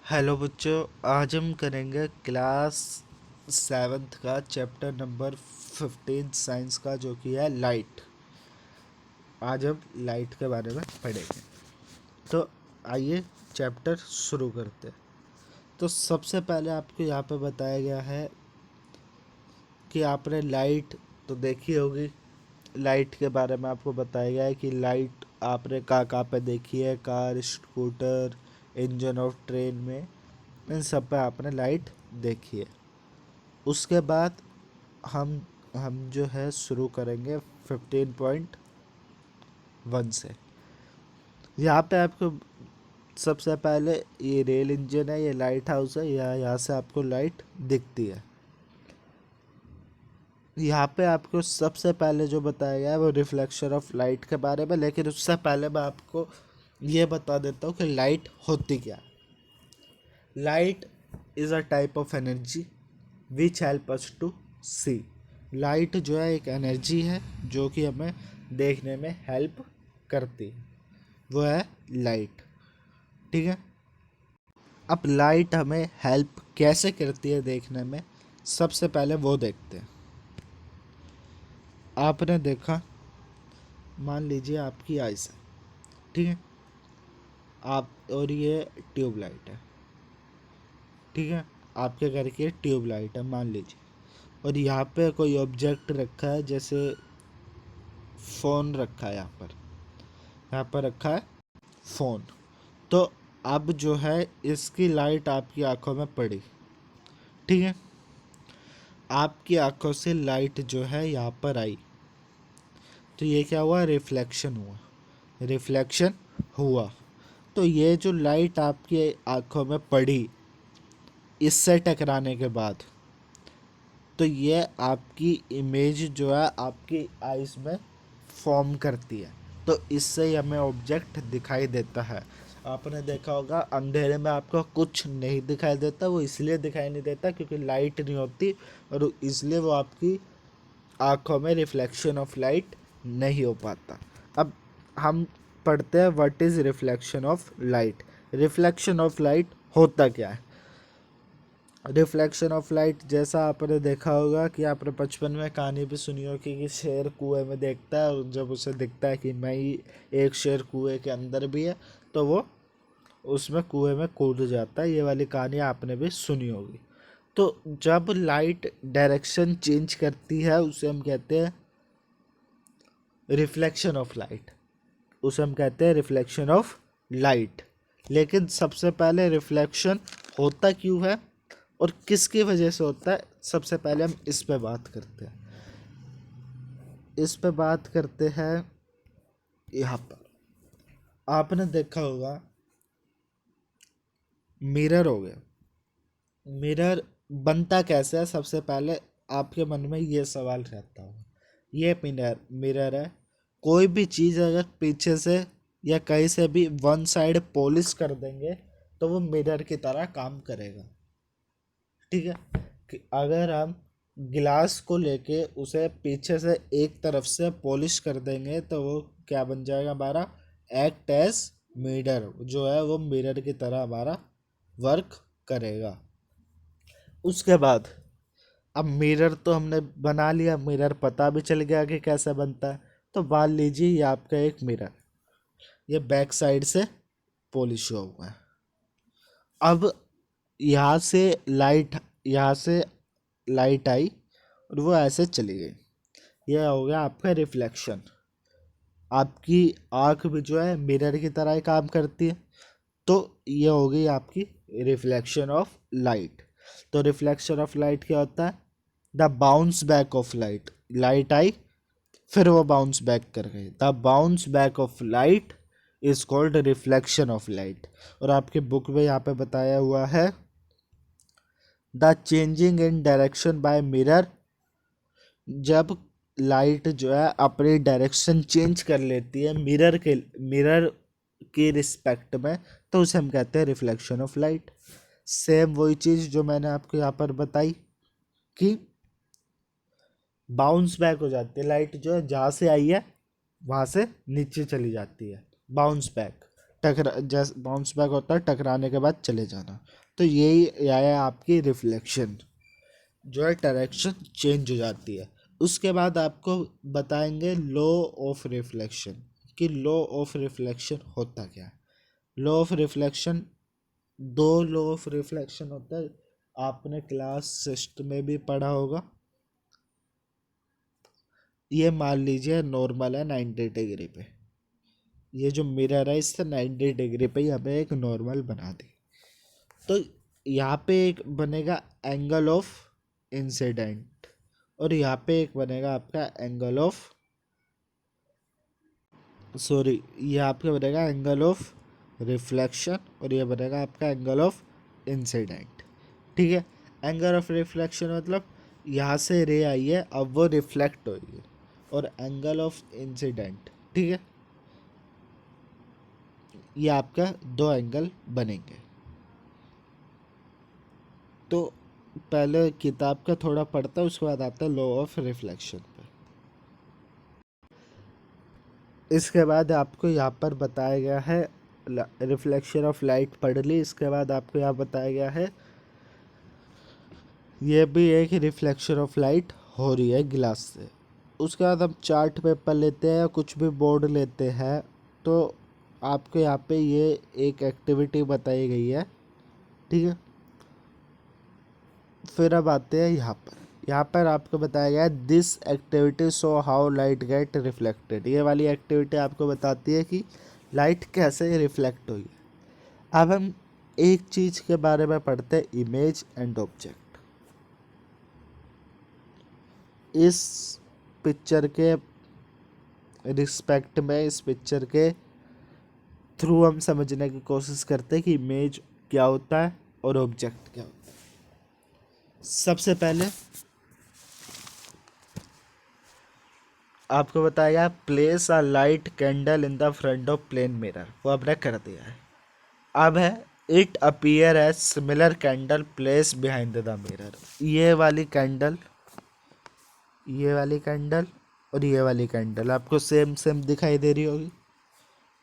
Hello बच्चों। आज हम करेंगे क्लास सेवन्थ का चैप्टर नंबर 15 साइंस का, जो कि है लाइट। आज हम लाइट के बारे में पढ़ेंगे। तो आइए चैप्टर शुरू करते हैं। तो सबसे पहले आपको यहाँ पे बताया गया है कि आपने लाइट तो देखी होगी। लाइट के बारे में आपको बताया गया है कि लाइट आपने कहाँ पे देखी है, car, scooter, engine of train में, इन सब पे आपने लाइट देखी है। उसके बाद हम हम जो है शुरू करेंगे 15.1 से। यहाँ पे आपको सबसे पहले ये रेल इंजन है, ये लाइट हाउस है, यहाँ से आपको लाइट दिखती है। यहाँ पे आपको सबसे पहले जो बताया गया है वो रिफ्लेक्शन ऑफ लाइट के बारे में, लेकिन उससे पहले मैं आपको ये बता देता हूँ कि लाइट होती क्या है। Light is a type of energy which help us to see. Light जो है एक एनर्जी है जो कि हमें देखने में हेल्प करती है, वो है लाइट। ठीक है। अब लाइट हमें हेल्प कैसे करती है देखने में, सबसे पहले वो देखते हैं। आपने देखा, मान लीजिए आपकी आइस है, ठीक है, आप और ये ट्यूब लाइट है, ठीक है, आपके घर की ट्यूब लाइट है मान लीजिए, और यहाँ पे कोई ऑब्जेक्ट रखा है, जैसे फ़ोन रखा है यहाँ पर रखा है फ़ोन। तो अब जो है इसकी लाइट आपकी आंखों में पड़ी, ठीक है, आपकी आंखों से लाइट जो है यहाँ पर आई, तो ये क्या हुआ, रिफ्लेक्शन हुआ। रिफ्लेक्शन हुआ तो ये जो लाइट आपकी आंखों में पड़ी इससे टकराने के बाद, तो ये आपकी इमेज जो है आपकी आइज़ में फॉर्म करती है। तो इससे ही हमें ऑब्जेक्ट दिखाई देता है। आपने देखा होगा अंधेरे में आपको कुछ नहीं दिखाई देता, वो इसलिए दिखाई नहीं देता क्योंकि लाइट नहीं होती, और इसलिए वो आपकी आँखों में रिफ्लेक्शन ऑफ लाइट नहीं हो पाता। अब हम पढ़ते हैं what is reflection of light. Reflection of light होता क्या है। रिफ्लेक्शन ऑफ लाइट, जैसा आपने देखा होगा कि आपने बचपन में कहानी भी सुनी होगी कि शेर कुएं में देखता है, और जब उसे दिखता है कि मैं ही एक शेर कुएं के अंदर भी है, तो वो उसमें कुएं में कूद जाता है। ये वाली कहानी आपने भी सुनी होगी। तो जब लाइट डायरेक्शन चेंज करती है उसे हम कहते हैं रिफ्लेक्शन ऑफ लाइट। उसे हम कहते हैं रिफ्लेक्शन ऑफ लाइट। लेकिन सबसे पहले रिफ्लेक्शन होता क्यों है और किसकी वजह से होता है, सबसे पहले हम इस पे बात करते हैं। इस पे बात करते हैं। यहाँ पर आपने देखा होगा मिरर हो गया। मिरर बनता कैसे है, सबसे पहले आपके मन में ये सवाल रहता होगा। ये मिरर मिरर है, कोई भी चीज़ अगर पीछे से या कहीं से भी वन साइड पॉलिश कर देंगे तो वो मिरर की तरह काम करेगा। ठीक है। कि अगर हम गिलास को लेके उसे पीछे से एक तरफ से पॉलिश कर देंगे तो वो क्या बन जाएगा, हमारा एक्ट एज मिरर, जो है वो मिरर की तरह हमारा वर्क करेगा। उसके बाद अब मिरर तो हमने बना लिया, मिरर पता भी चल गया कि कैसे बनता है। तो मान लीजिए ये आपका एक मिरर, ये बैक साइड से पॉलिश हुआ है। अब यहाँ से लाइट यहाँ से लाइट आई और वो ऐसे चली गई, यह हो गया आपका रिफ्लेक्शन। आपकी आँख भी जो है मिरर की तरह ही काम करती है। तो ये हो गई आपकी रिफ्लेक्शन ऑफ लाइट। तो रिफ्लेक्शन ऑफ लाइट क्या होता है, the bounce back of light. Light आई, फिर वो बाउंस बैक कर गई, the bounce back of light is called reflection of light. और आपके बुक में यहाँ पे बताया हुआ है the changing in direction by mirror. जब लाइट जो है अपनी डायरेक्शन चेंज कर लेती है मिरर के रिस्पेक्ट में, तो उसे हम कहते हैं रिफ्लेक्शन ऑफ लाइट। सेम वही चीज़ जो मैंने आपको यहाँ पर बताई कि बाउंस बैक हो जाती है लाइट, जो है जहाँ से आई है वहाँ से नीचे चली जाती है, बाउंस बैक। टकरा जैसे बाउंस बैक होता है, टकराने के बाद चले जाना। तो यही आया आपकी रिफ्लेक्शन, जो है डायरेक्शन चेंज हो जाती है। उसके बाद आपको बताएंगे लॉ ऑफ रिफ्लेक्शन, कि लॉ ऑफ रिफ्लेक्शन होता क्या है। लॉ ऑफ रिफ्लेक्शन, दो लॉ ऑफ रिफ्लेक्शन होता है, आपने क्लास सिस्टम में भी पढ़ा होगा। ये मान लीजिए नॉर्मल है 90 डिग्री पे, ये जो मिरर है इससे 90 डिग्री पे ही हमें एक नॉर्मल बना दी। तो यहाँ पे एक बनेगा एंगल ऑफ इंसिडेंट, और यहाँ पे एक बनेगा आपका एंगल ऑफ, सॉरी, ये आपका बनेगा एंगल ऑफ रिफ्लेक्शन, और ये बनेगा आपका एंगल ऑफ इंसिडेंट। ठीक है। एंगल ऑफ रिफ्लेक्शन मतलब यहाँ से रे आई है, अब वो रिफ्लेक्ट हुई है, और एंगल ऑफ इंसिडेंट, ठीक है, ये आपका दो एंगल बनेंगे। तो पहले किताब का थोड़ा पढ़ता है, उसके बाद आता है लॉ ऑफ रिफ्लेक्शन पे। इसके बाद आपको यहाँ पर बताया गया है रिफ्लेक्शन ऑफ लाइट पढ़ ली। इसके बाद आपको यहाँ बताया गया है ये भी एक रिफ्लेक्शन ऑफ लाइट हो रही है गिलास से। उसके बाद हम चार्ट पेपर लेते हैं या कुछ भी बोर्ड लेते हैं, तो आपको यहाँ पे ये एक एक्टिविटी बताई गई है, ठीक है। फिर अब आते हैं यहाँ पर, यहाँ पर आपको बताया गया है this activity show how light gate reflected. ये वाली एक्टिविटी आपको बताती है कि लाइट कैसे रिफ्लेक्ट हुई है। अब हम एक चीज़ के बारे में पढ़ते हैं, इमेज एंड ऑब्जेक्ट। इस पिक्चर के रिस्पेक्ट में, इस पिक्चर के थ्रू हम समझने की कोशिश करते हैं कि इमेज क्या होता है और ऑब्जेक्ट क्या होता है। सबसे पहले आपको बताया place a light candle in the front of plane mirror, वो आपने कर दिया है। अब है it appear as similar candle place behind the mirror. ये वाली कैंडल, ये वाली कैंडल और ये वाली कैंडल आपको सेम सेम दिखाई दे रही होगी,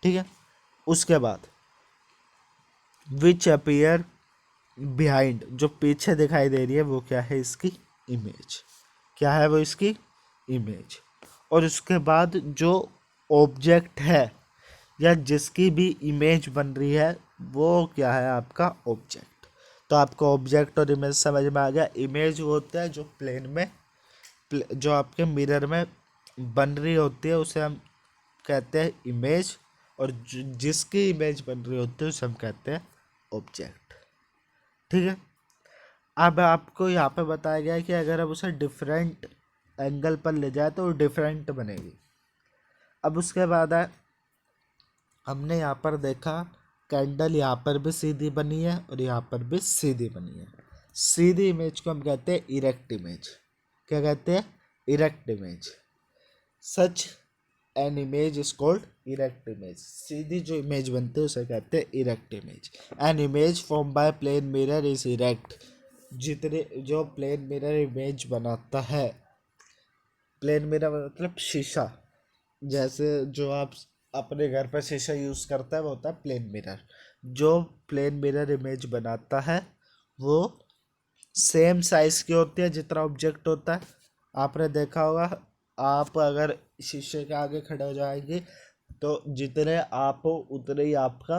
ठीक है। उसके बाद विच अपीयर बिहाइंड, जो पीछे दिखाई दे रही है वो क्या है, इसकी इमेज। क्या है वो, इसकी इमेज। और उसके बाद जो ऑब्जेक्ट है या जिसकी भी इमेज बन रही है वो क्या है, आपका ऑब्जेक्ट। तो आपको ऑब्जेक्ट और इमेज समझ में आ गया। इमेज वो होता है जो प्लेन में, जो आपके मिरर में बन रही होती है उसे हम कहते हैं इमेज, और जिसकी इमेज बन रही होती है उसे हम कहते हैं ऑब्जेक्ट, ठीक है। अब आपको यहाँ पे बताया गया है कि अगर आप उसे डिफरेंट एंगल पर ले जाए तो वो डिफरेंट बनेगी। अब उसके बाद है, हमने यहाँ पर देखा कैंडल यहाँ पर भी सीधी बनी है और यहाँ पर भी सीधी बनी है। सीधी इमेज को हम कहते हैं इरेक्ट इमेज। क्या कहते हैं, erect image. Such an image is called erect image. सीधी जो इमेज बनती है उसे कहते हैं erect image. An image form by plane mirror is erect. जितने जो प्लेन मिरर इमेज बनाता है, प्लेन मिरर मतलब शीशा, जैसे जो आप अपने घर पर शीशा यूज़ करता है वो होता है प्लेन मिरर। जो प्लेन मिरर इमेज बनाता है वो सेम साइज़ की होती है जितना ऑब्जेक्ट होता है। आपने देखा होगा, आप अगर शीशे के आगे खड़े हो जाएंगे तो जितने आप हो उतने ही आपका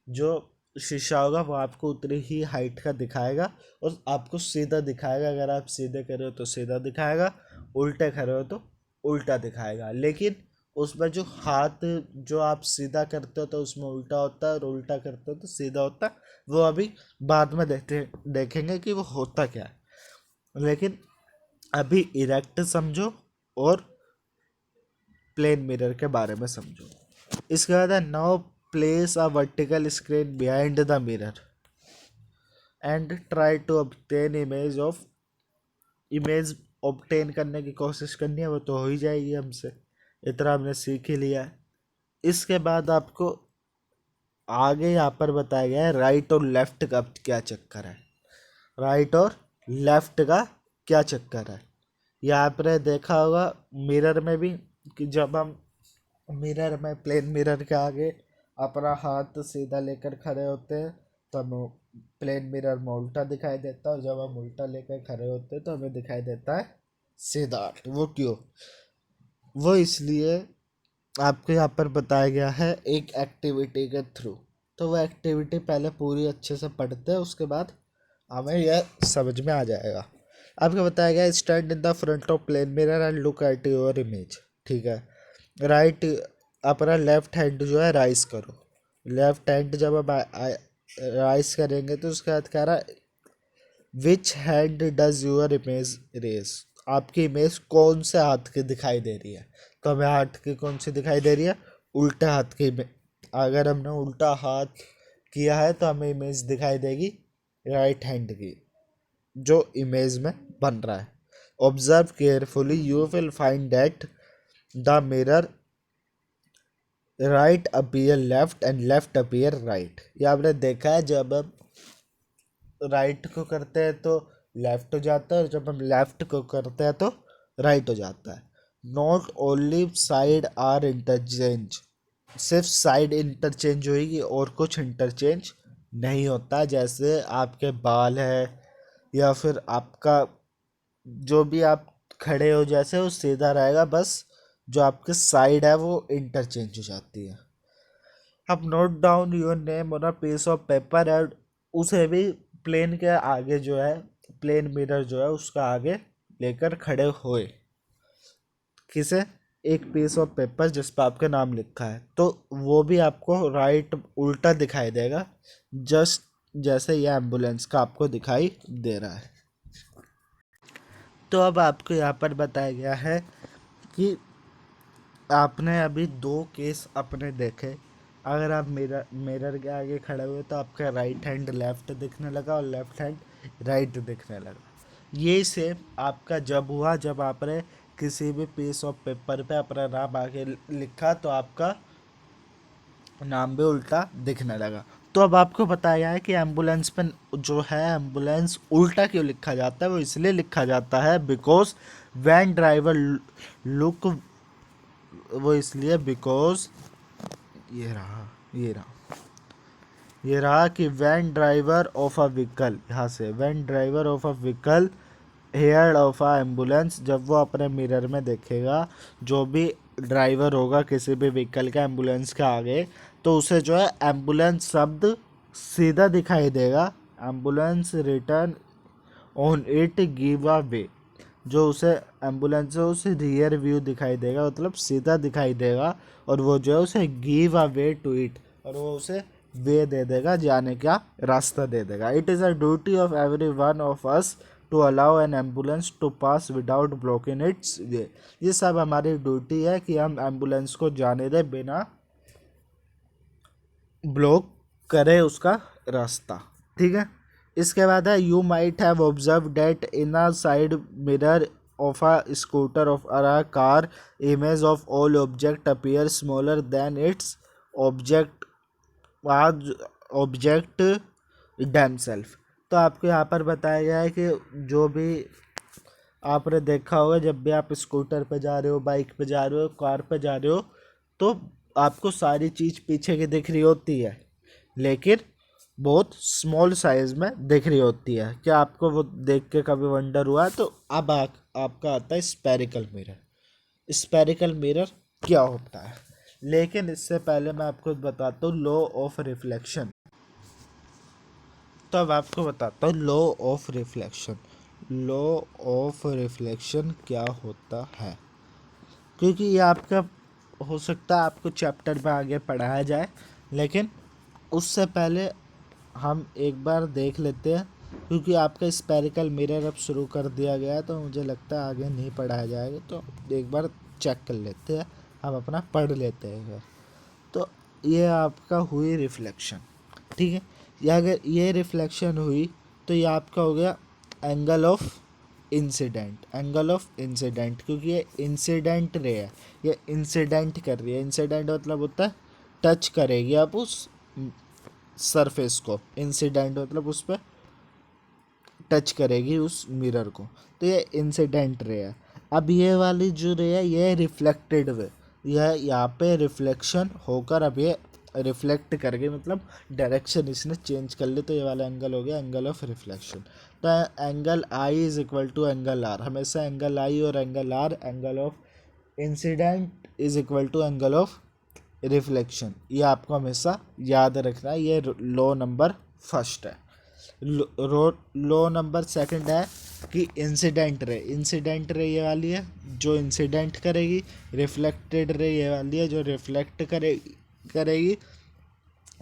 जो शीशा होगा वो आपको उतनी ही हाइट का दिखाएगा, और आपको सीधा दिखाएगा। अगर आप सीधे कर रहे हो तो सीधा दिखाएगा, उल्टे कर रहे हो तो उल्टा दिखाएगा। लेकिन उसमें जो हाथ, जो आप सीधा करते हो तो उसमें उल्टा होता है, और उल्टा करते हो तो सीधा होता है। वो अभी बाद में देखेंगे कि वो होता क्या है। लेकिन अभी इरेक्ट समझो और प्लेन मिरर के बारे में समझो। इसके बाद है now place a vertical screen behind the mirror and try to obtain image obtain करने की कोशिश करनी है, वो तो हो ही जाएगी हमसे, इतना हमने सीख ही लिया है। इसके बाद आपको आगे यहाँ पर बताया गया है राइट और लेफ्ट का क्या चक्कर है। राइट और लेफ्ट का क्या चक्कर है, यहाँ आपने देखा होगा मिरर में भी, कि जब हम मिरर में, प्लेन मिरर के आगे अपना हाथ सीधा लेकर खड़े होते हैं तो हमें प्लेन मिरर में उल्टा दिखाई देता है, और जब हम उल्टा लेकर खड़े होते हैं तो हमें दिखाई देता है सीधा। वो क्यों? वो इसलिए आपको यहाँ पर बताया गया है एक एक्टिविटी के थ्रू। तो वो एक्टिविटी पहले पूरी अच्छे से पढ़ते हैं, उसके बाद हमें यह समझ में आ जाएगा। आपको बताया गया stand in the front of plane mirror and look at your image. ठीक है, राइट अपना लेफ्ट हैंड जो है राइज करो। लेफ्ट हैंड जब हम राइज करेंगे तो उसके बाद कह रहा which hand does your image raise. आपकी इमेज कौन से हाथ की दिखाई दे रही है? तो हमें हाथ की कौन सी दिखाई दे रही है? उल्टे हाथ की। अगर हमने उल्टा हाथ किया है तो हमें इमेज दिखाई देगी राइट हैंड की, जो इमेज में बन रहा है। Observe carefully, you will find that the mirror right appear left and left appear right. ये आपने देखा है, जब हम राइट को करते हैं तो लेफ्ट हो जाता है, और जब हम लेफ्ट को करते हैं तो राइट हो जाता है। Not only side are interchange, सिर्फ साइड इंटरचेंज होगी और कुछ इंटरचेंज नहीं होता। जैसे आपके बाल है या फिर आपका जो भी आप खड़े हो जैसे वो सीधा रहेगा, बस जो आपके साइड है वो इंटरचेंज हो जाती है। अब note down your name on a piece of paper, and उसे भी प्लेन के आगे जो है, प्लेन मिरर जो है उसका आगे लेकर खड़े हुए। किसे? एक पीस ऑफ पेपर जिस पर आपका नाम लिखा है, तो वो भी आपको राइट उल्टा दिखाई देगा, जस्ट जैसे ये एम्बुलेंस का आपको दिखाई दे रहा है। तो अब आपको यहाँ पर बताया गया है कि आपने अभी दो केस अपने देखे। अगर आप मिरर के आगे खड़े हुए तो आपका राइट हैंड लेफ्ट दिखने लगा और लेफ्ट हैंड राइट दिखने लगा। ये सेम आपका जब हुआ जब आपने किसी भी पीस ऑफ पेपर पे अपना नाम आगे लिखा तो आपका नाम भी उल्टा दिखने लगा। तो अब आपको बताया है कि एम्बुलेंस पे जो है एम्बुलेंस उल्टा क्यों लिखा जाता है। वो इसलिए लिखा जाता है बिकॉज वैन ड्राइवर लुक, वो इसलिए बिकॉज ये रहा कि when driver of a vehicle, यहाँ से when driver of a vehicle hear of a ambulance, जब वो अपने मिरर में देखेगा जो भी ड्राइवर होगा किसी भी व्हीकल का एम्बुलेंस के आगे, तो उसे जो है एम्बुलेंस शब्द सीधा दिखाई देगा। Ambulance written on it give a way, जो उसे एम्बुलेंस से उसे रियर व्यू दिखाई देगा, मतलब सीधा दिखाई देगा, और वो जो है उसे give a way to it, और वो उसे वे दे देगा, जाने का रास्ता दे देगा। It is a duty of every one of us to allow an ambulance to pass without blocking its way. ये सब हमारी ड्यूटी है कि हम एम्बुलेंस को जाने दें बिना ब्लॉक करे उसका रास्ता। ठीक है, इसके बाद है you might have observe that in a side mirror of a scooter of a car image of all object appear smaller than its object object themselves. तो आपको यहाँ पर बताया गया है कि जो भी आपने देखा होगा, जब भी आप स्कूटर पे जा रहे हो, बाइक पे जा रहे हो, कार पे जा रहे हो, तो आपको सारी चीज़ पीछे की दिख रही होती है, लेकिन बहुत स्मॉल साइज में दिख रही होती है। क्या आपको वो देख के कभी वंडर हुआ है? तो अब आपका आता है स्पेरिकल मिरर। स्पेरिकल मिरर क्या होता है? लेकिन इससे पहले मैं आपको बताता हूँ लॉ ऑफ रिफ्लेक्शन। तो अब आपको बताता हूँ law of reflection. Law of reflection क्या होता है, क्योंकि ये आपका हो सकता है आपको चैप्टर में आगे पढ़ाया जाए, लेकिन उससे पहले हम एक बार देख लेते हैं, क्योंकि आपका स्पेरिकल मिरर अब शुरू कर दिया गया है तो मुझे लगता है आगे नहीं पढ़ाया जाएगा। तो एक बार चेक कर लेते हैं, हम अपना पढ़ लेते हैं। तो ये आपका हुई रिफ्लेक्शन। ठीक है, ये अगर ये रिफ्लेक्शन हुई तो ये आपका हो गया angle of incident. Angle of incident, क्योंकि ये इंसिडेंट रे है, ये इंसिडेंट कर रही है। इंसिडेंट मतलब होता है टच करेगी आप उस सरफेस को, इंसिडेंट मतलब उस पर टच करेगी उस मिरर को, तो ये इंसिडेंट रे है। अब ये वाली जो रे है ये रिफ्लेक्टेड वे, यह यहाँ पे रिफ्लेक्शन होकर अब ये रिफ्लेक्ट करके, मतलब डायरेक्शन इसने चेंज कर ली, तो ये वाला एंगल हो गया एंगल ऑफ रिफ्लेक्शन। तो angle I is equal to angle R, हमेशा एंगल आई और angle R, angle of incidence is equal to angle of reflection, ये आपको हमेशा याद रखना है। ये लॉ नंबर फर्स्ट है। लॉ नंबर सेकंड है कि इंसिडेंट रे ये वाली है जो इंसिडेंट करेगी, रिफ्लेक्टेड रे ये वाली है जो रिफ्लेक्ट करेगी,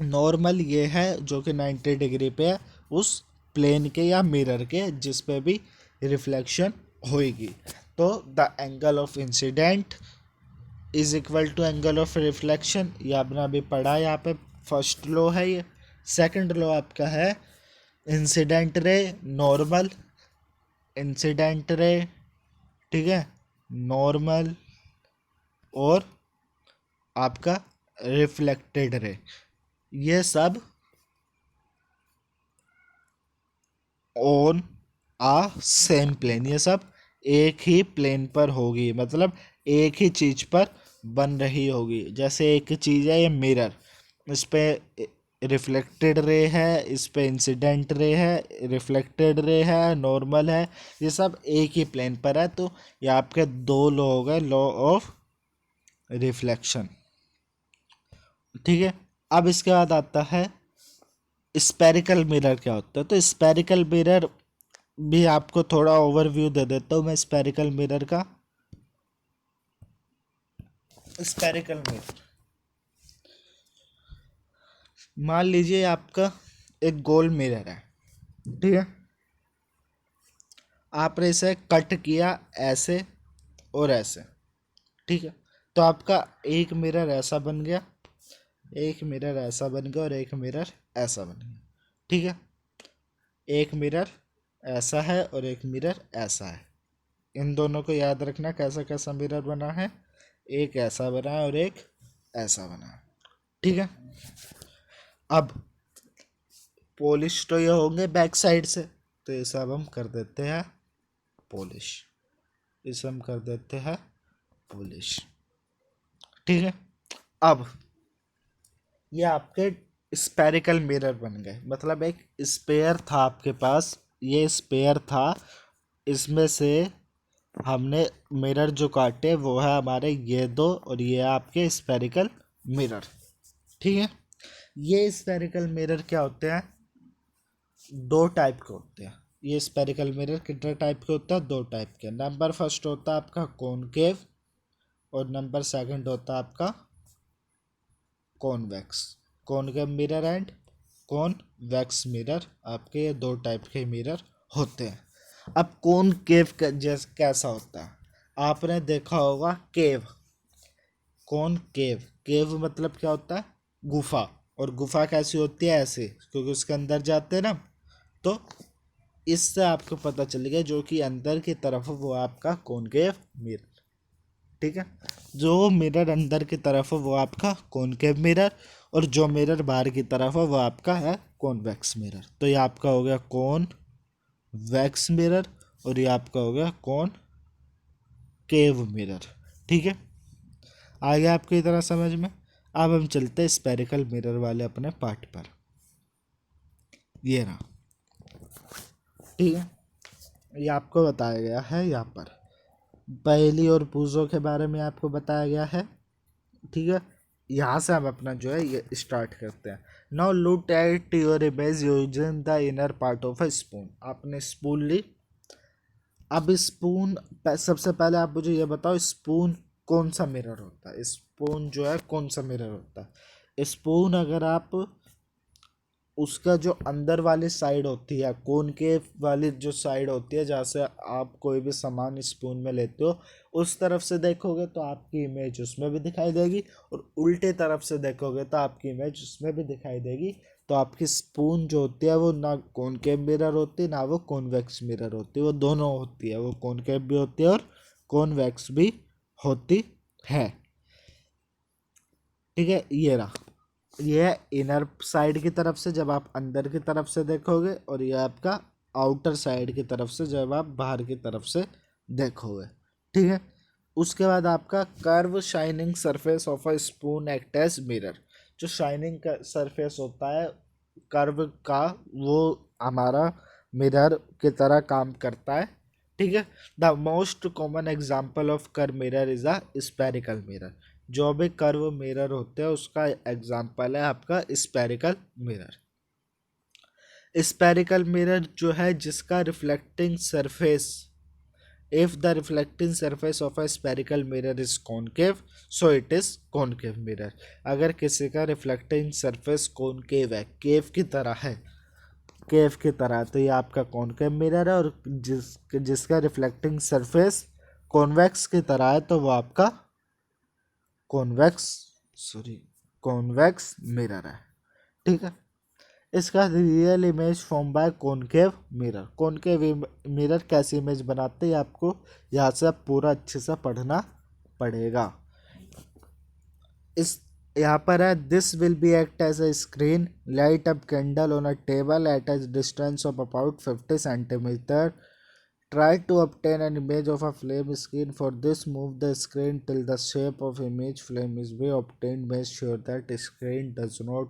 नॉर्मल ये है जो कि 90 डिग्री पे है उस प्लेन के या मिरर के जिस पे भी रिफ्लेक्शन होएगी। तो the angle of incidence is equal to angle of reflection, ये आपने अभी पढ़ा, यहाँ पे फर्स्ट लॉ है ये। सेकंड लॉ आपका है incident ray normal, incident ray, ठीक है, नॉर्मल और आपका रिफ्लेक्टेड रे, ये सब ऑन आ सेम प्लेन, ये सब एक ही प्लेन पर होगी, मतलब एक ही चीज पर बन रही होगी। जैसे एक चीज है ये मिरर, इस पे रिफ्लेक्टेड रे है, इस पे इंसिडेंट रे है, रिफ्लेक्टेड रे है, नॉर्मल है, ये सब एक ही प्लेन पर है। तो ये आपके दो लॉ हो गए, लॉ ऑफ रिफ्लेक्शन, ठीक है। अब इसके बाद आता है स्पेरिकल मिरर क्या होता है। तो स्पेरिकल मिरर भी आपको थोड़ा ओवरव्यू दे देता हूँ मैं स्पेरिकल मिरर का। स्पेरिकल मिरर, मान लीजिए आपका एक गोल मिरर है, ठीक है, आपने इसे कट किया ऐसे और ऐसे, ठीक है, तो आपका एक मिरर ऐसा बन गया, एक मिरर ऐसा बन गया और एक मिरर ऐसा बन गया, ठीक है। एक मिरर ऐसा है और एक मिरर ऐसा है, इन दोनों को याद रखना कैसा कैसा मिरर बना है, एक ऐसा बना है और एक ऐसा बना है, ठीक है। अब पॉलिश तो ये होंगे बैक साइड से, तो ये सब हम कर देते हैं पॉलिश, इसे हम कर देते हैं पॉलिश, ठीक है। अब ये आपके स्पेरिकल मिरर बन गए, मतलब एक स्पेयर था आपके पास, ये स्पेयर था, इसमें से हमने मिरर जो काटे वो है हमारे ये दो, और ये आपके स्पेरिकल मिरर, ठीक है। ये स्पेरिकल मिरर क्या होते हैं, दो टाइप के होते हैं। ये स्पेरिकल मिरर कितने टाइप के होता है, दो टाइप के। नंबर फर्स्ट होता है आपका कॉनकेव और नंबर सेकंड होता है आपका convex. Concave mirror and convex mirror, आपके ये दो टाइप के मिरर होते हैं। अब कॉनकेव का जैसे कैसा होता है, आपने देखा होगा केव, कॉनकेव, केव मतलब क्या होता है, गुफा, और गुफा कैसी होती है, ऐसे, क्योंकि उसके अंदर जाते हैं ना, तो इससे आपको पता चल गया जो कि अंदर की तरफ वो आपका कॉनकेव मिरर, ठीक है। जो मिरर अंदर की तरफ है वो आपका कॉनकेव मिरर, और जो मिरर बाहर की तरफ है वो आपका है कॉन्वेक्स मिरर। तो ये आपका हो गया कॉन्वेक्स मिरर और ये आपका हो गया कॉनकेव मिरर, ठीक है। आ गया आपको इतना समझ में। अब हम चलते हैं स्पेरिकल मिरर वाले अपने पार्ट पर, ये रहा, ठीक है। ये आपको बताया गया है यहाँ पर, पहली और पूजों के बारे में आपको बताया गया है, ठीक है। यहाँ से हम अपना जो है ये स्टार्ट करते हैं। Now look at your image using the inner part of a spoon, आपने स्पून ली। अब स्पून, सबसे पहले आप मुझे ये बताओ स्पून कौन सा मिरर होता है, स्पून जो है कौन सा मिरर होता है। स्पून अगर आप उसका जो अंदर वाली साइड होती है, कोन के वाली जो साइड होती है जहाँ से आप कोई भी सामान स्पून में लेते हो, उस तरफ से देखोगे तो आपकी इमेज उसमें भी दिखाई देगी, और उल्टे तरफ से देखोगे तो आपकी इमेज उसमें भी दिखाई देगी। तो आपकी स्पून जो होती है वो ना कॉनकेव मिरर होती ना वो कॉन्वेक्स मिरर होती, वो दोनों होती है, वो कॉनकेव भी होती है और कॉन्वेक्स भी होती है, ठीक है। ये रहा, ये है इनर साइड की तरफ से जब आप अंदर की तरफ से देखोगे, और ये आपका आउटर साइड की तरफ से जब आप बाहर की तरफ से देखोगे, ठीक है। उसके बाद आपका curve shining surface of a spoon act as mirror, जो शाइनिंग का सरफेस होता है कर्व का, वो हमारा मिरर की तरह काम करता है। ठीक है। The most common example of curve mirror is a spherical mirror. जो भी कर्व मिरर होते हैं उसका एग्जाम्पल है आपका स्पेरिकल मिरर। स्पेरिकल मिरर जो है जिसका reflecting surface, if the reflecting surface of a spherical mirror is concave, so it is concave mirror। अगर किसी का रिफ्लेक्टिंग सरफेस कॉनकेव है, केव की तरह है, केव की तरह, तो ये आपका कॉनकेव मिरर है। और जिसका रिफ्लेक्टिंग सरफेस कॉन्वेक्स की तरह है तो वो आपका कॉन्वेक्स कॉन्वेक्स मिरर है। ठीक है। इसका real image form bye concave mirror. Concave mirror कैसी इमेज बनाते हैं आपको यहाँ से पूरा अच्छे से पढ़ना पड़ेगा। इस यहाँ पर है, this will be act as a screen, light up candle on a table at a distance of about 50 centimetre, try to obtain an image of a flame screen. For this, move the screen till the shape of image flame is be obtained. Make sure that screen does not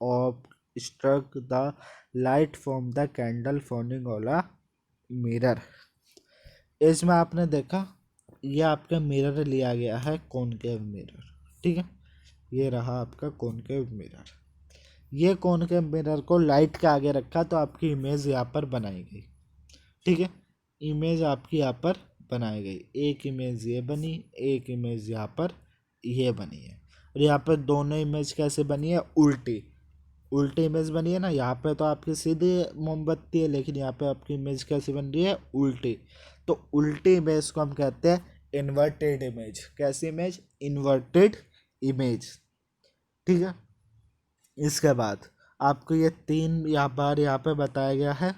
obstruct the light from the candle forming on a mirror। इसमें आपने देखा ये आपका mirror लिया गया है concave mirror. ठीक है। ये रहा आपका कॉनकेव मिरर। ये कॉनकेव मिरर को लाइट के आगे रखा तो आपकी इमेज यहाँ पर बनाई गई। ठीक है। इमेज आपकी यहाँ पर बनाई गई, एक इमेज ये बनी, एक इमेज यहाँ पर ये बनी है। और यहाँ पर दोनों इमेज कैसे बनी है, उल्टी उल्टी इमेज बनी है ना। यहाँ पे तो आपकी सीधी मोमबत्ती है, लेकिन यहाँ पे आपकी इमेज कैसी बन रही है, उल्टी। तो उल्टी इमेज को हम कहते हैं इन्वर्टेड इमेज। कैसी इमेज, इन्वर्टेड इमेज। ठीक है। इसके बाद आपको ये तीन यहाँ पे बताया गया है,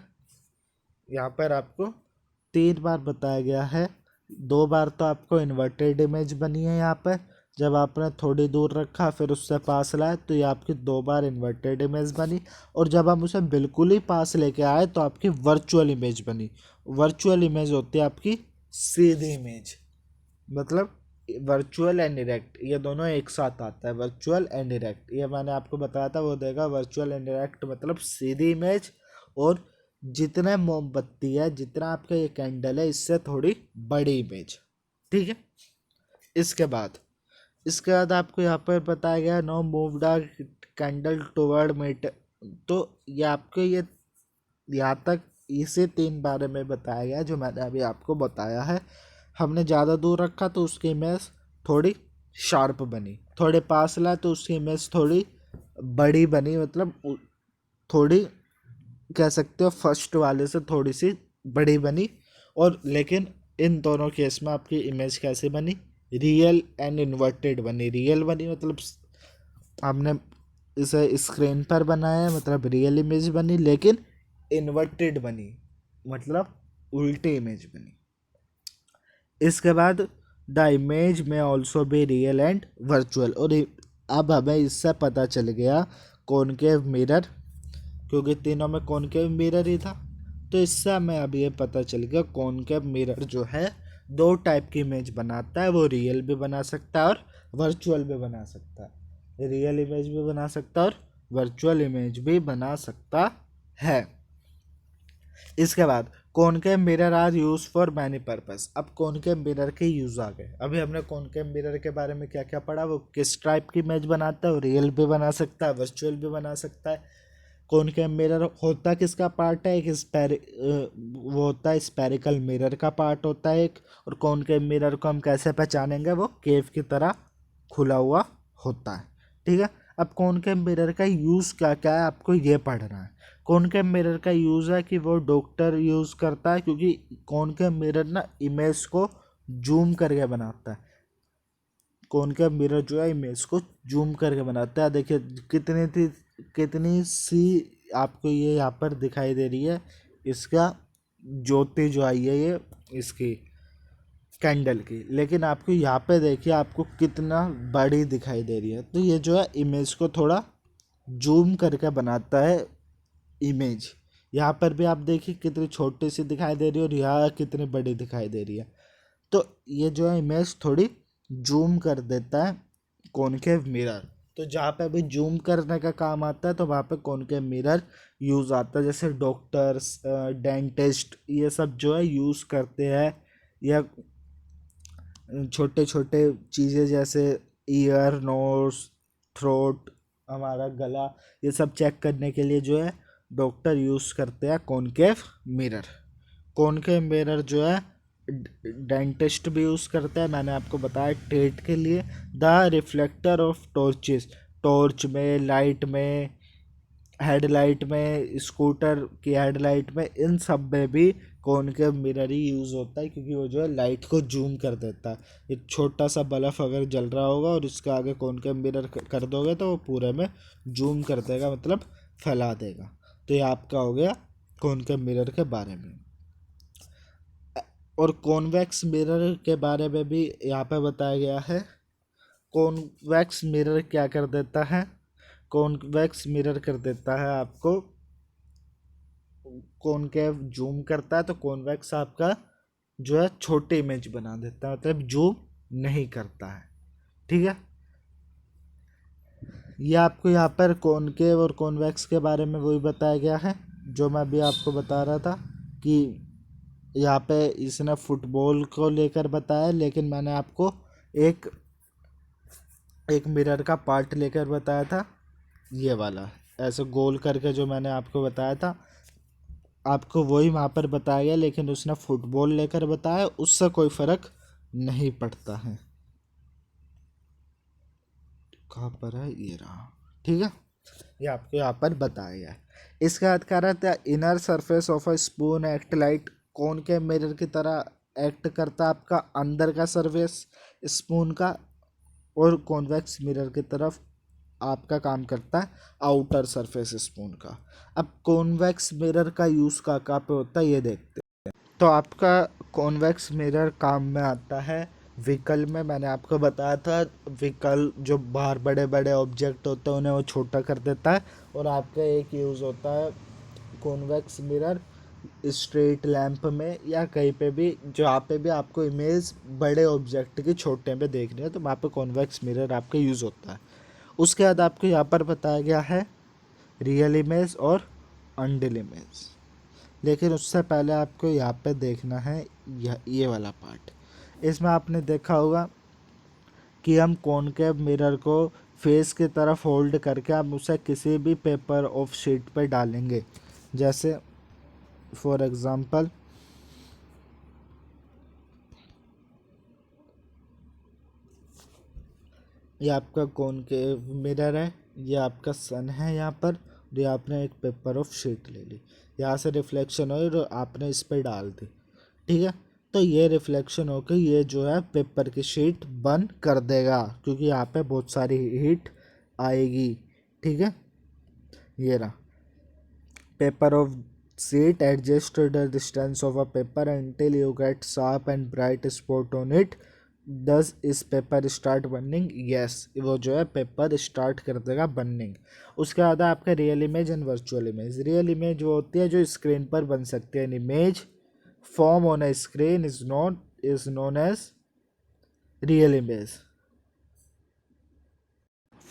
यहाँ पर आपको 3 बार बताया गया है। 2 बार तो आपको इन्वर्टेड इमेज बनी है यहाँ पर, जब आपने थोड़ी दूर रखा फिर उससे पास लाए तो ये आपकी 2 बार इन्वर्टेड इमेज बनी। और जब हम उसे बिल्कुल ही पास लेके आए तो आपकी वर्चुअल इमेज बनी। वर्चुअल इमेज होती है आपकी सीधी इमेज, मतलब वर्चुअल एंड डायरेक्ट, ये दोनों एक साथ आता है। वर्चुअल एंड डायरेक्ट ये मैंने आपको बताया था, वो देगा वर्चुअल एंड डायरेक्ट मतलब सीधी इमेज, और जितना मोमबत्ती है, जितना आपका ये कैंडल है, इससे थोड़ी बड़ी इमेज। ठीक है। इसके बाद आपको यहाँ पर बताया गया now move the candle toward mid. तो ये आपको ये यहाँ तक इसे 3 बारे में बताया गया जो मैंने अभी आपको बताया है। हमने ज़्यादा दूर रखा तो उसकी इमेज थोड़ी शार्प बनी, थोड़े पास लाए तो उसकी इमेज थोड़ी बड़ी बनी, मतलब थोड़ी कह सकते हो फर्स्ट वाले से थोड़ी सी बड़ी बनी। और लेकिन इन दोनों केस में आपकी इमेज कैसे बनी, रियल एंड इन्वर्टेड बनी। रियल बनी मतलब हमने इसे स्क्रीन पर बनाया है, मतलब रियल इमेज बनी, लेकिन इन्वर्टेड बनी मतलब उल्टी इमेज बनी। इसके बाद द इमेज में also be real and virtual. और अब हमें इससे पता चल गया कॉनकेव मिरर, क्योंकि तीनों में कॉनकेव मिरर ही था, तो इससे हमें अब ये पता चल गया कॉनकेव मिरर जो है 2 टाइप की इमेज बनाता है। वो रियल भी बना सकता है और वर्चुअल भी बना सकता है। रियल इमेज भी बना सकता है और वर्चुअल इमेज भी बना सकता है। इसके बाद concave mirror are use for many purpose. अब कॉनकेव मिरर के यूज आ गए। अभी हमने कॉनकेव मिरर के बारे में क्या क्या पढ़ा, वो किस टाइप की इमेज बनाता है, वो रियल भी बना सकता है, वर्चुअल भी बना सकता है। कॉनकेव मिरर होता किसका पार्ट है, वो होता है स्पेरिकल मिरर का पार्ट होता है एक। और कॉनकेव मिरर को हम कैसे पहचानेंगे, वो केव की तरह खुला हुआ होता है। ठीक है। अब कॉनकेव मिरर का यूज़ क्या क्या है आपको ये पढ़ना है। कॉनकेव मिरर का यूज़ है कि वो डॉक्टर यूज़ करता है, क्योंकि कॉनकेव मिरर ना इमेज को जूम करके बनाता है। कॉनकेव मिरर जो है इमेज को जूम करके बनाता है। देखिए कितनी सी आपको ये यहाँ पर दिखाई दे रही है, इसका ज्योति जो आई है ये इसकी कैंडल की, लेकिन आपको यहाँ पे देखिए आपको कितना बड़ी दिखाई दे रही है। तो ये जो है इमेज को थोड़ा जूम करके बनाता है इमेज। यहाँ पर भी आप देखिए कितनी छोटी सी दिखाई दे रही है और यहाँ कितनी बड़ी दिखाई दे रही है। तो ये जो है इमेज थोड़ी जूम कर देता है कॉनकेव मिरर। तो जहाँ पे अभी जूम करने का काम आता है तो वहाँ पे कॉनकेव मिरर यूज़ आता है। जैसे डॉक्टर्स, डेंटिस्ट, ये सब जो है यूज़ करते हैं। या छोटे छोटे चीज़ें जैसे ईयर, नोज, थ्रोट, हमारा गला, ये सब चेक करने के लिए जो है डॉक्टर यूज़ करते हैं कॉनकेव मिरर। कॉनकेव मिरर जो है डेंटिस्ट भी यूज़ करता है, मैंने आपको बताया टेट के लिए। The reflector of torches, torch में, लाइट में, हेडलाइट में, स्कूटर की हेडलाइट में, इन सब में भी कॉनकेव मिरर ही यूज़ होता है, क्योंकि वो जो है लाइट को जूम कर देता है। एक छोटा सा बल्ब अगर जल रहा होगा और उसके आगे कॉनकेव मिरर कर दोगे तो वो पूरे में जूम कर देगा, मतलब फैला देगा। तो ये आपका हो गया कॉनकेव मिरर के बारे में। और कॉन्वेक्स मिरर के बारे में भी यहाँ पे बताया गया है। कॉन्वेक्स मिरर क्या कर देता है? कॉन्वेक्स मिरर कर देता है आपको, कॉनकेव जूम करता है तो कॉन्वेक्स आपका जो है छोटी इमेज बना देता है, मतलब जूम नहीं करता है। ठीक है, ये आपको यहाँ पर कॉनकेव और कॉन्वेक्स के बारे में वही बताया गया है जो मैं अभी आपको बता रहा था कि यहाँ पे इसने फुटबॉल को लेकर बताया, लेकिन मैंने आपको एक एक मिरर का पार्ट लेकर बताया था, ये वाला ऐसे गोल करके जो मैंने आपको बताया था, आपको वही वहाँ पर बताया गया, लेकिन उसने फुटबॉल लेकर बताया, उससे कोई फर्क नहीं पड़ता है। कहाँ पर है? ये रहा। ठीक है, ये आपको यहाँ पर बताया गया है। इसका अर्थ क्या रहता है? Inner surface of a spoon act light, कौन के मिरर की तरह एक्ट करता है आपका अंदर का सरफेस स्पून का, और कॉन्वेक्स मिरर की तरफ आपका काम करता है आउटर सरफेस स्पून का। अब कॉन्वेक्स मिरर का यूज़ कहाँ पे होता है ये देखते हैं। तो आपका कॉन्वेक्स मिरर काम में आता है व्हीकल में। मैंने आपको बताया था व्हीकल जो बाहर बड़े बड़े ऑब्जेक्ट होते हैं उन्हें वो छोटा कर देता है। और आपका एक यूज़ होता है कॉन्वेक्स मिरर स्ट्रेट लैंप में, या कहीं पे भी जहाँ पे भी आपको इमेज बड़े ऑब्जेक्ट की छोटे में देखनी है तो वहाँ पे कॉन्वेक्स मिरर आपका यूज़ होता है। उसके बाद आपको यहाँ पर बताया गया है रियल इमेज और अनरियल इमेज। लेकिन उससे पहले आपको यहाँ पे देखना है ये वाला पार्ट। इसमें आपने देखा होगा कि हम कॉनकेव मिरर को फेस की तरफ होल्ड करके हम उसे किसी भी पेपर ऑफ शीट पे डालेंगे। जैसे फॉर एग्ज़ाम्पल ये आपका कॉनकेव मिरर है, ये आपका सन है यहाँ पर, और ये आपने एक पेपर ऑफ शीट ले ली, यहाँ से रिफ्लेक्शन हुई और आपने इस पर डाल दी। ठीक है, तो ये रिफ्लेक्शन होकर ये जो है पेपर की शीट बर्न कर देगा, क्योंकि यहाँ पे बहुत सारी हीट आएगी। ठीक है, ये रहा paper of sheet, adjust the distance of a paper until you get sharp and bright spot on it, दस इस पेपर स्टार्ट बर्निंग। यस, वो जो है पेपर स्टार्ट कर देगा बर्निंग। उसके बाद आपका real image and virtual image. Real image वो होती है जो स्क्रीन पर बन सकती है। An image form on a screen is known as real image.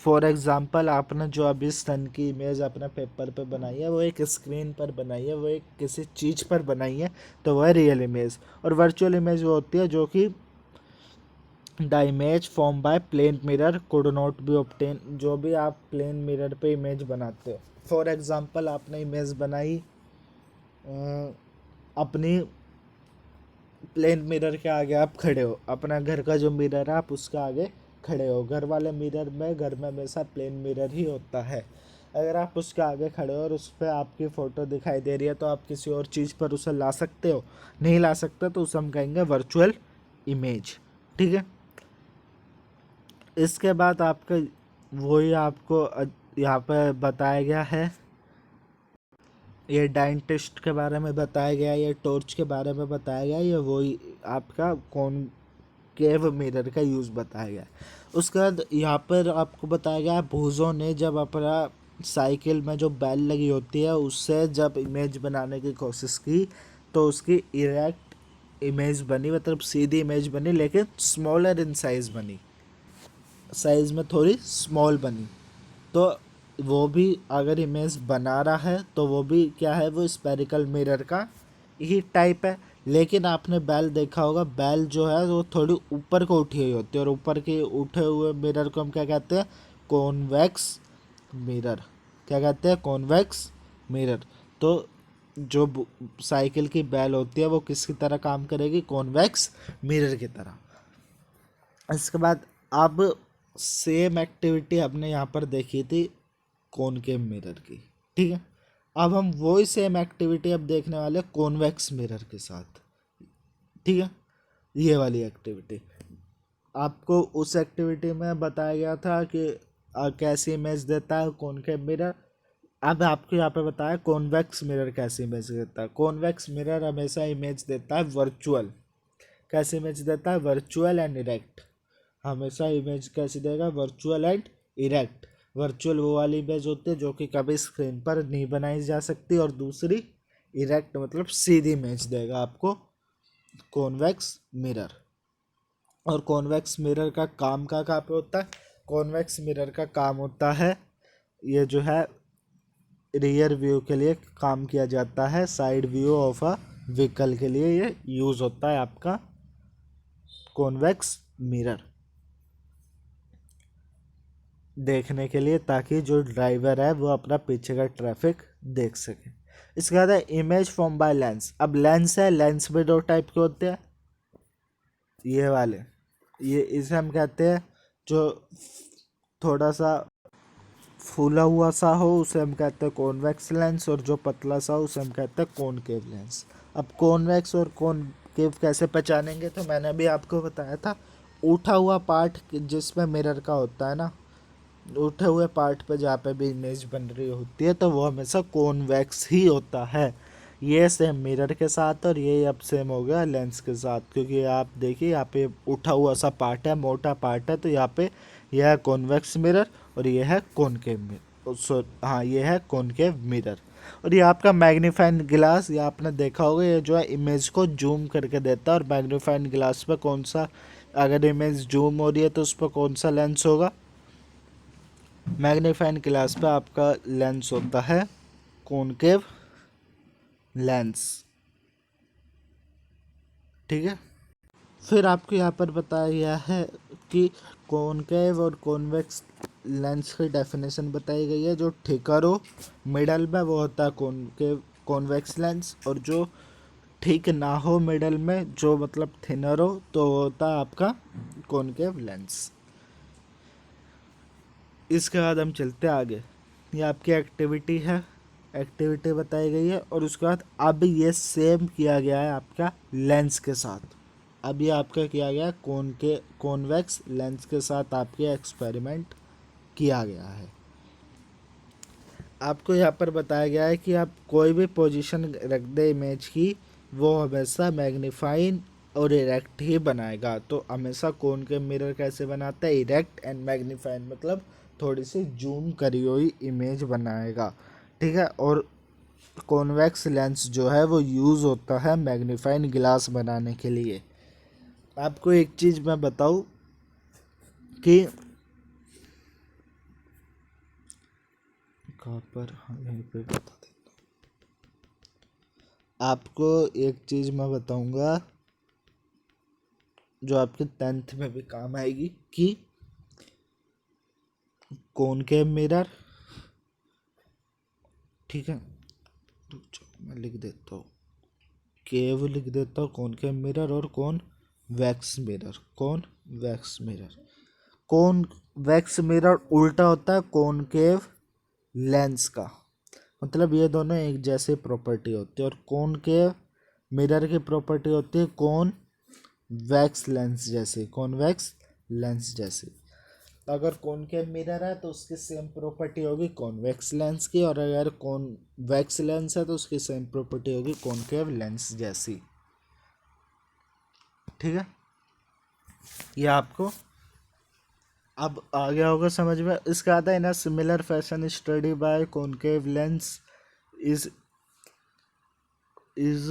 For example आपने जो अभी सन की इमेज अपने पेपर पे बनाई है वो एक स्क्रीन पर बनाई है, वो एक किसी चीज़ पर बनाई है, तो वह है रियल इमेज। और वर्चुअल इमेज वो होती है जो कि the image form by plane mirror could not be obtain, जो भी आप प्लेन मिरर पे इमेज बनाते हो। फॉर एग्ज़ाम्पल आपने इमेज बनाई अपनी प्लेन मिरर के आगे, आप खड़े हो, अपना घर का जो मिरर है आप उसके आगे खड़े हो। घर वाले मिरर में घर में हमेशा प्लेन मिरर ही होता है। अगर आप उसके आगे खड़े हो और उस पर आपकी फ़ोटो दिखाई दे रही है तो आप किसी और चीज़ पर उसे ला सकते हो? नहीं ला सकते, तो उसे हम कहेंगे वर्चुअल इमेज। ठीक है, इसके बाद आपका वही आपको यहाँ पर बताया गया है, ये डेंटिस्ट के बारे में बताया गया, ये टॉर्च के बारे में बताया गया, ये वही आपका कॉनकेव मिरर का यूज़ बताया गया। उसके बाद यहाँ पर आपको बताया गया भूजों ने जब अपना साइकिल में जो बैल लगी होती है उससे जब इमेज बनाने की कोशिश की तो उसकी इरेक्ट इमेज बनी, मतलब सीधी इमेज बनी, लेकिन स्मॉलर इन साइज़ बनी। साइज में थोड़ी स्मॉल बनी, तो वो भी अगर इमेज बना रहा है तो वो भी क्या है, वो स्पेरिकल मिरर का ही टाइप है। लेकिन आपने बैल देखा होगा, बैल जो है वो थोड़ी ऊपर को उठी हुई होती है, और ऊपर के उठे हुए मिरर को हम क्या कहते हैं, कॉन्वेक्स मिरर। क्या कहते हैं, कॉन्वेक्स मिरर। तो जो साइकिल की बैल होती है वो किसकी तरह काम करेगी, कॉन्वेक्स मिरर की तरह। इसके बाद अब सेम एक्टिविटी हमने यहाँ पर देखी थी कॉनकेव मिरर की, ठीक है। अब हम वही सेम एक्टिविटी अब देखने वाले कॉन्वेक्स मिरर के साथ, ठीक है। ये वाली एक्टिविटी आपको उस एक्टिविटी में बताया गया था कि कैसी इमेज देता है कॉनकेव मिरर। अब आपको यहाँ पे बताया कॉन्वेक्स मिरर कैसी इमेज देता है। कॉन्वेक्स मिरर हमेशा इमेज देता है वर्चुअल। कैसी इमेज देता है, वर्चुअल एंड इरेक्ट। हमेशा इमेज कैसी देगा, वर्चुअल एंड इरेक्ट। वर्चुअल वो वाली इमेज होती है जो कि कभी स्क्रीन पर नहीं बनाई जा सकती, और दूसरी इरेक्ट मतलब सीधी इमेज देगा आपको कॉन्वेक्स मिरर। और कॉन्वेक्स मिरर का काम कहाँ पे होता है, कॉन्वेक्स मिरर का काम होता है, ये जो है रियर व्यू के लिए काम किया जाता है, side view of a vehicle के लिए ये यूज़ होता है आपका कॉन्वेक्स मिरर देखने के लिए, ताकि जो ड्राइवर है वो अपना पीछे का ट्रैफिक देख सके। इसके बाद है इमेज फॉर्म बाय लेंस। अब लेंस है, लेंस भी दो टाइप के होते हैं, ये वाले, ये इसे हम कहते हैं जो थोड़ा सा फूला हुआ सा हो उसे हम कहते हैं कॉन्वेक्स लेंस, और जो पतला सा हो उसे हम कहते हैं कॉनकेव लेंस। अब कॉन्वेक्स और कॉनकेव कैसे पहचानेंगे, तो मैंने अभी आपको बताया था, उठा हुआ पार्ट जिसमें मिरर का होता है ना, उठे हुए पार्ट पे जहाँ पे भी इमेज बन रही होती है तो वो हमेशा कॉन्वेक्स ही होता है। ये सेम मिरर के साथ, और ये अब सेम हो गया लेंस के साथ, क्योंकि आप देखिए यहाँ पे उठा हुआ सा पार्ट है, मोटा पार्ट है, तो यहाँ पे यह है कॉन्वेक्स मिरर और ये है कॉनकेव मिरर। हाँ, ये है कॉनकेव मिरर। और ये आपका मैग्नीफाइंग ग्लास, ये आपने देखा होगा, ये जो है इमेज को जूम करके देता है। और मैग्नीफाइंग ग्लास पे कौन सा, अगर इमेज जूम हो रही है तो उस पर कौन सा लेंस होगा, मैग्नीफाइंग ग्लास पे आपका लेंस होता है कॉनकेव लेंस, ठीक है। फिर आपको यहाँ पर बताया गया है कि कॉनकेव और कॉन्वेक्स लेंस की डेफिनेशन बताई गई है। जो थिकर हो मिडल में वो होता है कॉनकेव कॉन्वेक्स लेंस, और जो ठीक ना हो मिडल में, जो मतलब थिनर हो, तो वो होता है आपका कॉनकेव लेंस। इसके बाद हम चलते हैं आगे। ये आपकी एक्टिविटी है, एक्टिविटी बताई गई है, और उसके बाद अब ये सेम किया गया है आपका लेंस के साथ। अब ये आपका किया गया है कॉन्वेक्स लेंस के साथ आपके एक्सपेरिमेंट किया गया है। आपको यहाँ पर बताया गया है कि आप कोई भी पोजीशन रख दे इमेज की, वो हमेशा मैग्नीफाइन और इरेक्ट ही बनाएगा। तो हमेशा कौन के मिरर कैसे बनाता है, इरेक्ट एंड मैग्नीफाइन, मतलब थोड़ी सी जूम करी हुई इमेज बनाएगा, ठीक है। और कॉन्वेक्स लेंस जो है वो यूज़ होता है मैग्नीफाइन ग्लास बनाने के लिए। आपको एक चीज़ मैं बताऊँ कि कहाँ पर, हाँ यहीं पे बता दे। आपको एक चीज़ मैं बताऊंगा जो आपके 10th में भी काम आएगी, कि कॉनकेव मिरर, ठीक है, रुक जाओ मैं लिख देता हूँ, केव लिख देता हूँ, कॉनकेव मिरर और कौन वैक्स मिरर, कौन वैक्स मिरर। कौन वैक्स मिरर उल्टा होता है कॉनकेव लेंस का, मतलब ये दोनों एक जैसे प्रॉपर्टी होती है। और कॉनकेव मिरर की प्रॉपर्टी होती है कौन वैक्स लेंस जैसे, कॉन्वेक्स लेंस जैसे। तो अगर कॉनकेव मिरर है तो उसकी सेम प्रॉपर्टी होगी कॉन्वेक्स लेंस की, और अगर कॉन्वेक्स लेंस है तो उसकी सेम प्रॉपर्टी होगी कॉनकेव लेंस जैसी, ठीक है। ये आपको अब आ गया होगा समझ में। इसका आता है ना, similar fashion study bye concave lens is is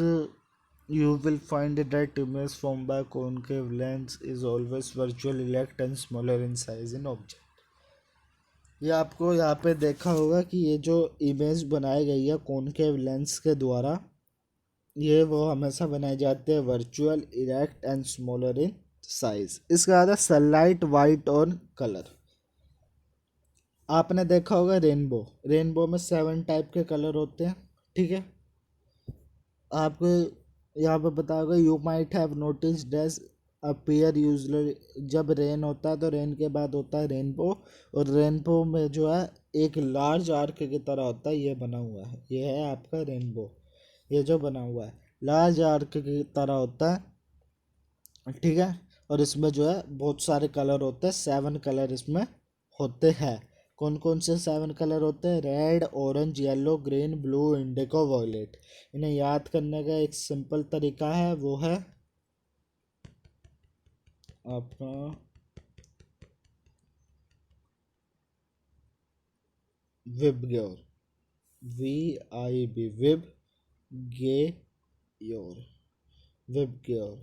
You will find that image formed by concave lens is always virtual elect and smaller in size in object. ये आपको यहाँ पे देखा होगा कि ये जो इमेज बनाई गई है कॉनकेव लेंस के द्वारा, ये वो हमेशा बनाए जाते हैं virtual erect and smaller in size. इसका आता है सनलाइट वाइट और कलर। आपने देखा होगा रेनबो, रेनबो में 7 टाइप के कलर होते हैं, ठीक है। आपको यहाँ पे पता होगा you might have notice dash appear usually, जब रेन होता है तो रेन के बाद होता है रेनबो, और रेनबो में जो है एक लार्ज आर्क की तरह होता है, ये बना हुआ है, ये है आपका रेनबो। ये जो बना हुआ है लार्ज आर्क की तरह होता है, ठीक है। और इसमें जो है बहुत सारे कलर होते हैं, 7 कलर इसमें होते हैं। कौन कौन से 7 कलर होते हैं? Red, orange, yellow, green, blue, indigo, violet. इन्हें याद करने का एक सिंपल तरीका है, वो है आपका VIBGYOR, VIB, VIBGYOR, VIBGYOR.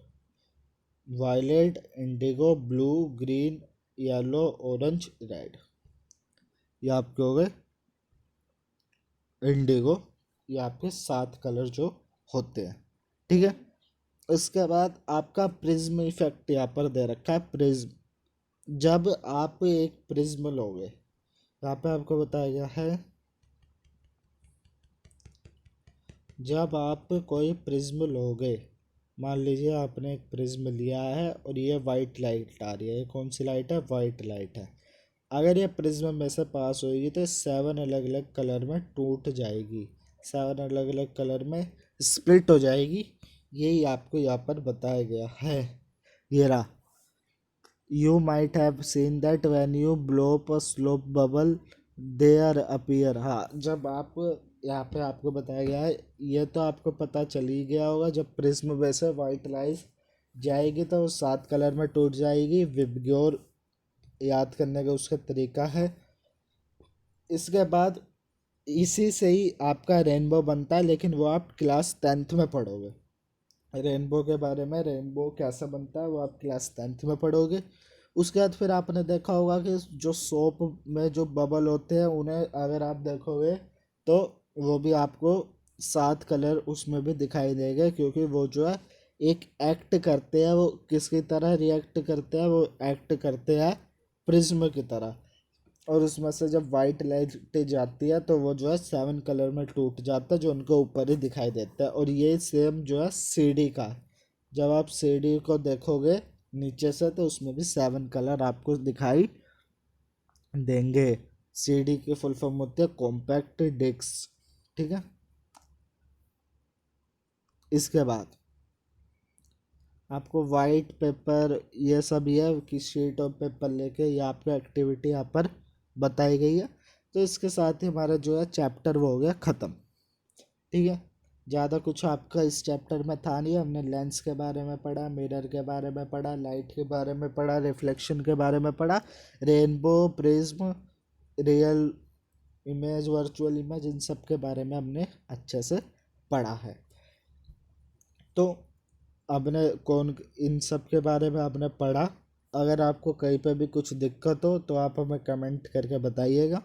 Violet, indigo, blue, green, yellow, orange, red, ये आपके हो गए इंडिगो। ये आपके 7 कलर जो होते हैं, ठीक है। इसके बाद आपका प्रिज्म इफेक्ट यहाँ पर दे रखा है, प्रिज्म। जब आप एक प्रिज्म लोगे, यहाँ पे आपको बताया गया है, जब आप कोई प्रिज्म लोगे, मान लीजिए आपने एक प्रिज्म लिया है और ये वाइट लाइट आ रही है, ये कौन सी लाइट है? वाइट लाइट है। अगर ये प्रिज्म में से पास होगी तो 7 अलग अलग कलर में टूट जाएगी, 7 अलग अलग कलर में स्प्लिट हो जाएगी। यही आपको यहाँ पर बताया गया है। ये रहा, you might have seen that when you blow up a slope bubble there appear. हाँ, जब आप यहाँ पे आपको बताया गया है, ये तो आपको पता चल ही गया होगा, जब प्रिज्म वैसे वाइट लाइट जाएगी तो वो 7 कलर में टूट जाएगी। विबग्योर याद करने का उसका तरीका है। इसके बाद इसी से ही आपका रेनबो बनता है, लेकिन वो आप क्लास 10th में पढ़ोगे। रेनबो के बारे में, रेनबो कैसे बनता है वो आप क्लास 10th में पढ़ोगे। उसके बाद फिर आपने देखा होगा कि जो सोप में जो बबल होते हैं, उन्हें अगर आप देखोगे तो वो भी आपको 7 कलर उसमें भी दिखाई देंगे, क्योंकि वो जो है एक एक्ट करते हैं। वो किसकी तरह रिएक्ट करते हैं? वो एक्ट करते हैं प्रिज्म की तरह। और उसमें से जब वाइट लाइट जाती है तो वो जो है 7 कलर में टूट जाता है, जो उनके ऊपर ही दिखाई देता है। और ये सेम जो है सीडी का है। जब आप सीडी को देखोगे नीचे से तो उसमें भी 7 कलर आपको दिखाई देंगे। सीडी की फुल फॉर्म होती है कॉम्पैक्ट डिस्क, ठीक है। इसके बाद आपको वाइट पेपर, ये सब ये कि शीट और पेपर लेके ये आपका एक्टिविटी यहाँ पर बताई गई है। तो इसके साथ ही हमारा जो है चैप्टर वो हो गया ख़त्म, ठीक है। ज़्यादा कुछ आपका इस चैप्टर में था नहीं। हमने लेंस के बारे में पढ़ा, मिरर के बारे में पढ़ा, लाइट के बारे में पढ़ा, रिफ्लेक्शन के बारे में पढ़ा, rainbow, prism, real image, virtual image, इन सब के बारे में हमने अच्छे से पढ़ा है। तो आपने कौन इन सब के बारे में आपने पढ़ा। अगर आपको कहीं पे भी कुछ दिक्कत हो तो आप हमें कमेंट करके बताइएगा।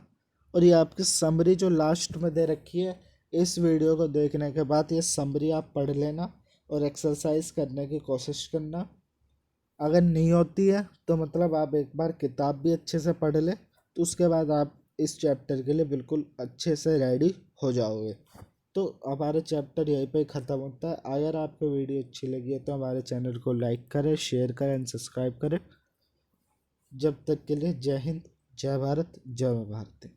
और ये आपकी समरी जो लास्ट में दे रखी है, इस वीडियो को देखने के बाद ये समरी आप पढ़ लेना और एक्सरसाइज करने की कोशिश करना। अगर नहीं होती है तो मतलब आप एक बार किताब भी अच्छे से पढ़ ले, तो उसके बाद आप इस चैप्टर के लिए बिल्कुल अच्छे से रेडी हो जाओगे। तो हमारा चैप्टर यहीं पे ख़त्म होता है। अगर आपको वीडियो अच्छी लगी है तो हमारे चैनल को लाइक करें, शेयर करें एंड सब्सक्राइब करें। जब तक के लिए जय हिंद, जय भारत, जय भारत।